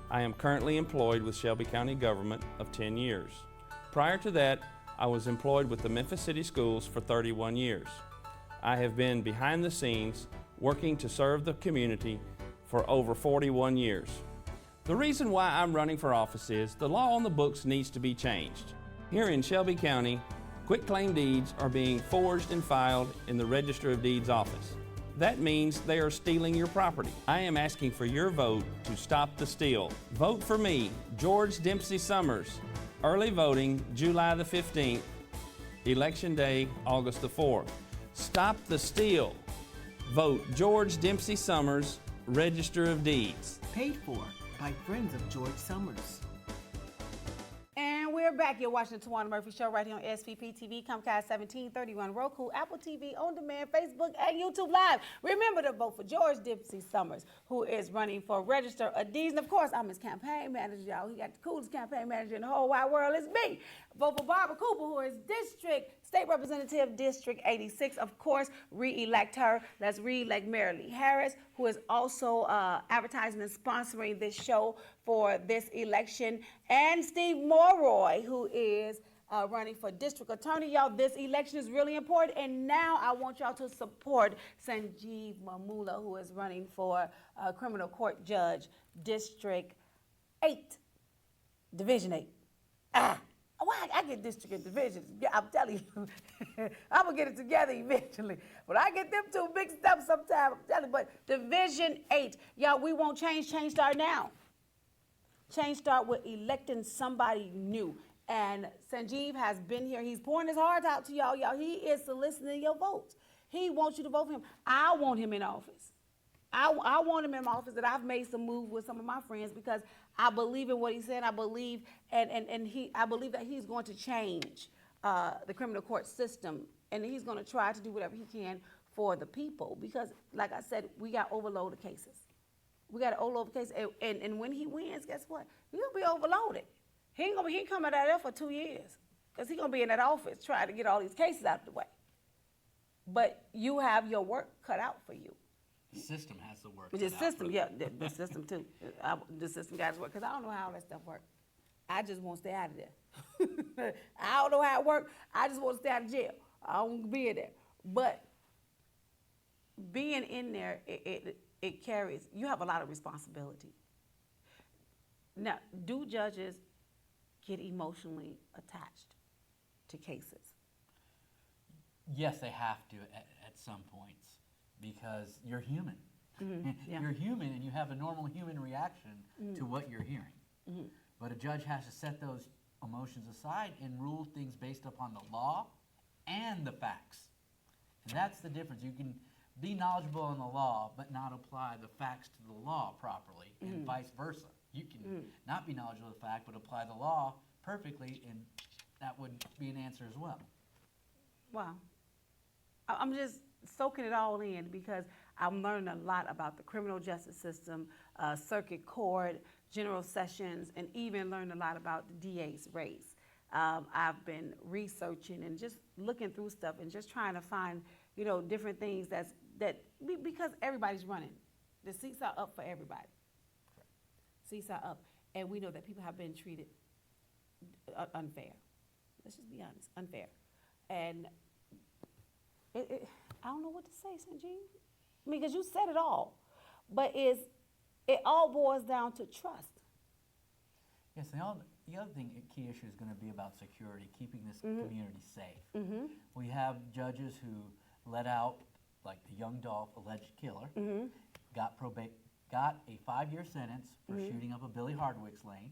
I am currently employed with Shelby County government of 10 years. Prior to that, I was employed with the Memphis City Schools for 31 years. I have been behind the scenes working to serve the community for over 41 years. The reason why I'm running for office is the law on the books needs to be changed. Here in Shelby County, quitclaim deeds are being forged and filed in the Register of Deeds office. That means they are stealing your property. I am asking for your vote to stop the steal. Vote for me, George Dempsey Summers. Early voting, July the 15th. Election day, August the 4th. Stop the steal. Vote George Dempsey Summers, Register of Deeds.
Paid for by Friends of George Summers.
And we're back. You're watching the Towanna Murphy Show right here on SVP TV, Comcast 17, 31, Roku, Apple TV, On Demand, Facebook, and YouTube Live. Remember to vote for George Dempsey Summers, who is running for Register of Deeds. And of course, I'm his campaign manager, y'all. He got the coolest campaign manager in the whole wide world. It's me. Vote for Barbara Cooper, who is State Representative District 86. Of course, re-elect her. Let's re-elect Mary Lee Harris, who is also advertising and sponsoring this show for this election. And Steve Morroy, who is running for district attorney. Y'all, this election is really important. And now I want y'all to support Sanjeev Mamula, who is running for criminal court judge, District 8, Division 8. Why I get district and divisions? Yeah, I'm telling you, I'm gonna get it together eventually. But I get them two mixed up sometimes. I'm telling you. But Division 8, y'all, we want change. Change start now. Change start with electing somebody new. And Sanjeev has been here. He's pouring his heart out to y'all. Y'all, he is soliciting your votes. He wants you to vote for him. I want him in office. I want him in office. That I've made some moves with some of my friends because I believe in what he said. I believe I believe that he's going to change the criminal court system, and he's going to try to do whatever he can for the people. Because, like I said, we got overloaded cases. We got an overloaded case, and when he wins, guess what? He's gonna be overloaded. He ain't coming out of there for 2 years because he's gonna be in that office trying to get all these cases out of the way. But you have your work cut out for you.
The system has to work.
The system, yeah, the system too. The system got to work because I don't know how all that stuff works. I just want to stay out of there. I don't know how it works. I just want to stay out of jail. I don't want to be in there. But being in there, it carries, you have a lot of responsibility. Now, do judges get emotionally attached to cases?
Yes, they have to at some points. Because you're human.
Mm-hmm, yeah.
You're human and you have a normal human reaction to what you're hearing. Mm-hmm. But a judge has to set those emotions aside and rule things based upon the law and the facts. And that's the difference. You can be knowledgeable in the law but not apply the facts to the law properly, and vice versa. You can not be knowledgeable of the fact but apply the law perfectly, and that would be an answer as well.
Wow. I'm just soaking it all in because I'm learning a lot about the criminal justice system, circuit court, general sessions, and even learning a lot about the DA's race. I've been researching and just looking through stuff and just trying to find, different things because everybody's running. The seats are up for everybody. Seats are up, and we know that people have been treated unfair. Let's just be honest, unfair, and I don't know what to say, Sanjeev. I mean, because you said it all. but it all boils down to trust.
Yes, the other thing, a key issue is going to be about security, keeping this community safe. We have judges who let out, like the young Dolph, alleged killer, got a 5-year sentence for shooting up a Billy Hardwick's lane,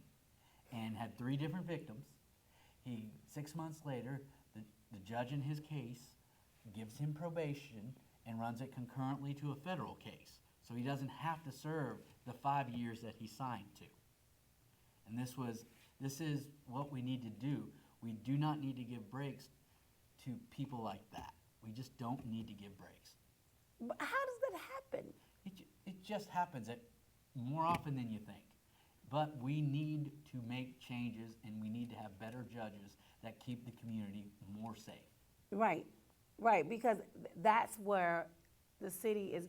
and had 3 different victims. 6 months later, the judge in his case gives him probation and runs it concurrently to a federal case. So he doesn't have to serve the 5 years that he signed to. And this is what we need to do. We do not need to give breaks to people like that. We just don't need to give breaks.
But how does that happen?
It just happens more often than you think. But we need to make changes, and we need to have better judges that keep the community more safe.
Right, because that's where the city is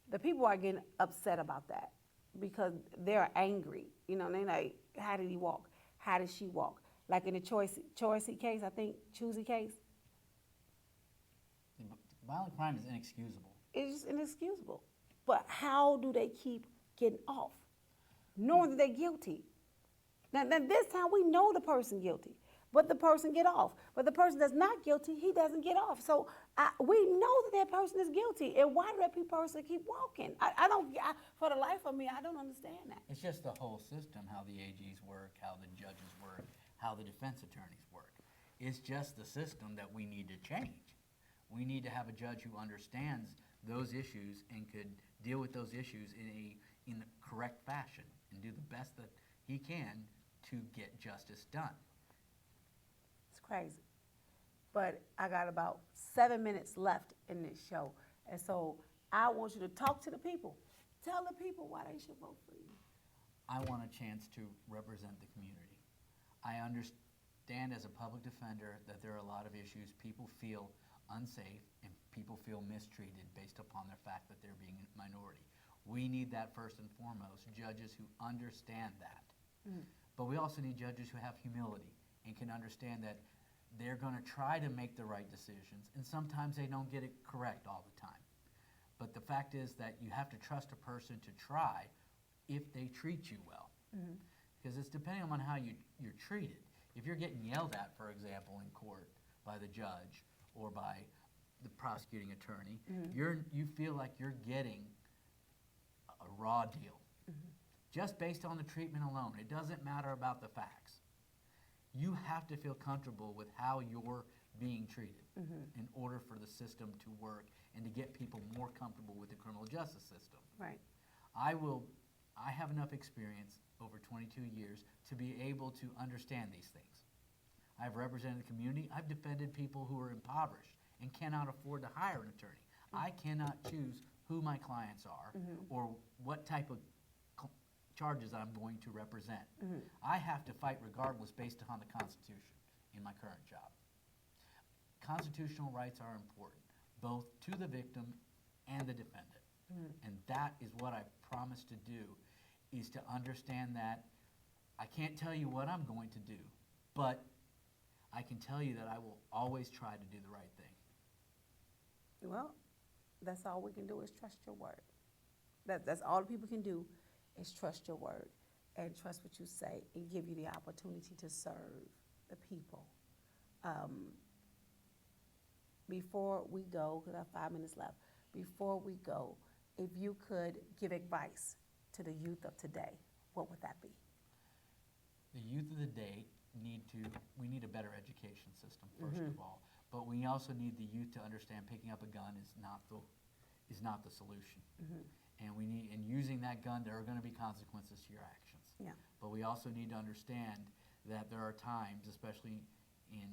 the people are getting upset about that because they're angry. You know, they're like, how did he walk? How did she walk? Like in the Choicy case, I think, Choosy case.
Violent crime is inexcusable.
It's just inexcusable. But how do they keep getting off, knowing that they're guilty? Now this time we know the person guilty, but the person get off. But the person that's not guilty, he doesn't get off. So we know that person is guilty, and why do that person keep walking? For the life of me, I don't understand that.
It's just the whole system, how the AGs work, how the judges work, how the defense attorneys work. It's just the system that we need to change. We need to have a judge who understands those issues and could deal with those issues in the correct fashion and do the best that he can to get justice done.
It's crazy. But I got about 7 minutes left in this show. And so I want you to talk to the people. Tell the people why they should vote for you.
I want a chance to represent the community. I understand as a public defender that there are a lot of issues. People feel unsafe and people feel mistreated based upon the fact that they're being a minority. We need that first and foremost, judges who understand that. But we also need judges who have humility and can understand that they're going to try to make the right decisions, and sometimes they don't get it correct all the time. But the fact is that you have to trust a person to try if they treat you well. Because it's depending on how you're treated. If you're getting yelled at, for example, in court by the judge or by the prosecuting attorney, you feel like you're getting a raw deal. Just based on the treatment alone. It doesn't matter about the facts. You have to feel comfortable with how you're being treated in order for the system to work and to get people more comfortable with the criminal justice system.
Right.
I have enough experience over 22 years to be able to understand these things. I've represented the community. I've defended people who are impoverished and cannot afford to hire an attorney. I cannot choose who my clients are or what type of charges I'm going to represent. I have to fight regardless based upon the Constitution in my current job. Constitutional rights are important, both to the victim and the defendant. And that is what I promise to do, is to understand that I can't tell you what I'm going to do, but I can tell you that I will always try to do the right thing.
Well, that's all we can do is trust your word. That's all people can do is trust your word and trust what you say and give you the opportunity to serve the people. Before we go, because I have 5 minutes left, before we go, if you could give advice to the youth of today, what would that be?
The youth of the day we need a better education system, first of all, but we also need the youth to understand picking up a gun is not the solution. And using that gun, there are going to be consequences to your actions.
Yeah.
But we also need to understand that there are times, especially in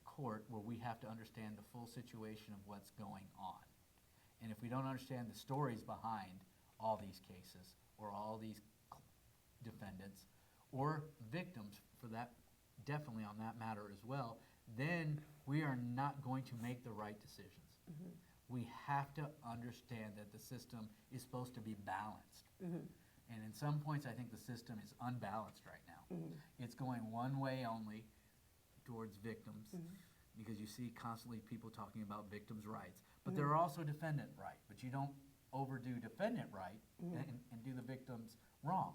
court, where we have to understand the full situation of what's going on. And if we don't understand the stories behind all these cases or all these defendants or victims, for that, definitely on that matter as well, then we are not going to make the right decisions. We have to understand that the system is supposed to be balanced. And in some points, I think the system is unbalanced right now. It's going one way only towards victims, because you see constantly people talking about victims' rights. But there are also defendant rights, but you don't overdo defendant right and do the victims wrong.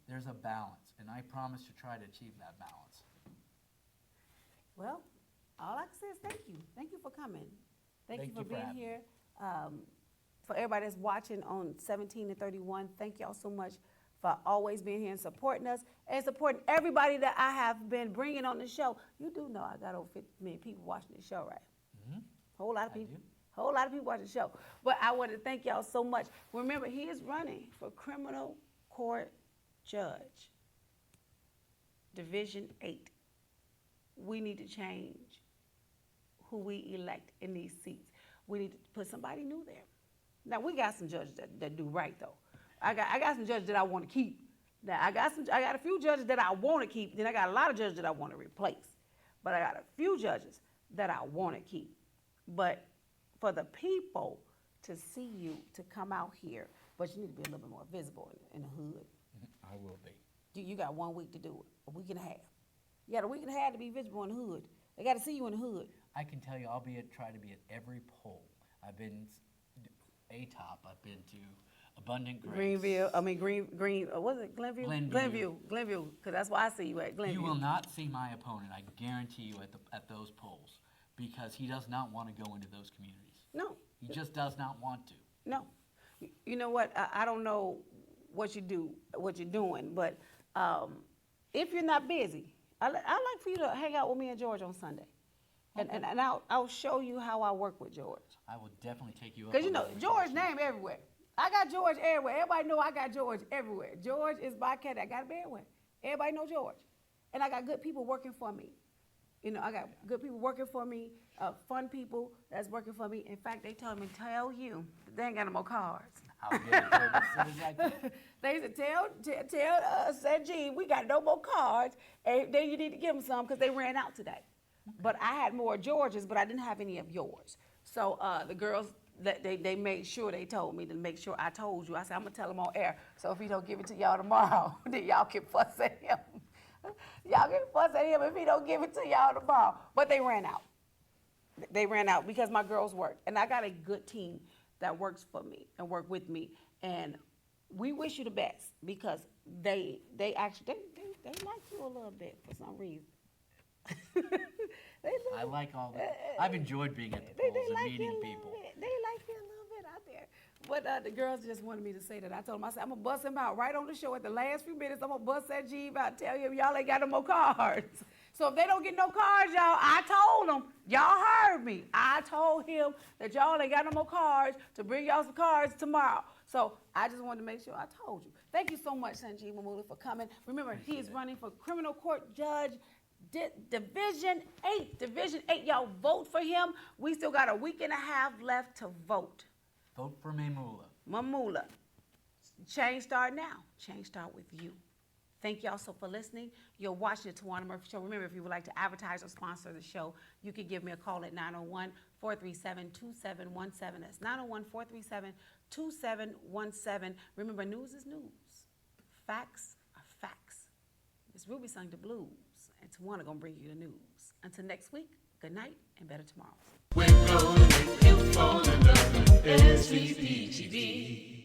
There's a balance, and I promise to try to achieve that balance.
Well, all I can say is thank you. Thank you for coming. Thank you for being
having me.
here. For everybody that's watching on 17 to 31, thank y'all so much for always being here and supporting us and supporting everybody that I have been bringing on the show. You do know I got over 50 million people watching the show, right? Whole lot of people.
do.
Whole lot of people watching the show. But I want to thank y'all so much. Remember, he is running for criminal court judge, Division 8. We need to change who we elect in these seats. We need to put somebody new there. Now, we got some judges that do right, though. I got some judges that I want to keep. Now, I got a few judges that I want to keep, then I got a lot of judges that I want to replace. But I got a few judges that I want to keep. But for the people to see you, to come out here, but you need to be a little bit more visible in the hood.
I will be.
You got 1 week to do it, a week and a half. You got a week and a half to be visible in the hood. They got to see you in the hood.
I can tell you, try to be at every poll. I've been ATOP. I've been to Abundant Grace.
Was it Glenview?
Glenview.
Glenview, because that's why I see you at Glenview.
You will not see my opponent, I guarantee you, at those polls, because he does not want to go into those communities.
No.
He just does not want to.
No. You know what? I don't know what you're doing, but if you're not busy, I'd like for you to hang out with me and George on Sunday.
Okay.
And I'll show you how I work with George.
I will definitely take you up.
Because you
on
know,
that
George's
invitation.
name everywhere. I got George everywhere. Everybody know I got George everywhere. George is my cat. I got him everywhere. Everybody know George. And I got good people working for me. You know, I got good people working for me, fun people that's working for me. In fact, they told me, tell you, they ain't got no more cards.
I'll get it to him as soon as I can.
They said, tell said Gene, we got no more cards, and then you need to give them some because they ran out today. But I had more Georges, but I didn't have any of yours. So the girls, they made sure, they told me to make sure I told you. I said, I'm going to tell them on air. So if he don't give it to y'all tomorrow, then y'all can fuss at him. Y'all can fuss at him if he don't give it to y'all tomorrow. But they ran out. They ran out because my girls worked. And I got a good team that works for me and work with me. And we wish you the best because they actually like you a little bit for some reason.
I like all that. I've enjoyed being at the polls and meeting people.
They like you a little bit out there. But the girls just wanted me to say that. I told them, I said, I'm going to bust him out right on the show at the last few minutes. I'm going to bust that Jeeve out and tell him y'all ain't got no more cards. So if they don't get no cards, y'all, I told them, y'all heard me. I told him that y'all ain't got no more cards to bring y'all some cards tomorrow. So I just wanted to make sure I told you. Thank you so much, Sanjeev Mamula, for coming. Remember, he is running for criminal court judge, Division 8. Division 8, y'all vote for him. We still got a week and a half left to vote.
Vote for Mamula.
Mamula. Change start now. Change start with you. Thank y'all so for listening. You're watching the Towanna Murphy Show. Remember, if you would like to advertise or sponsor the show, you can give me a call at 901-437-2717. That's 901-437-2717. Remember, news is news. Facts are facts. Miss Ruby sung the blues, and Towanna gonna bring you the news. Until next week, good night and better tomorrow.
We're gonna make you fall in love with SCPGD.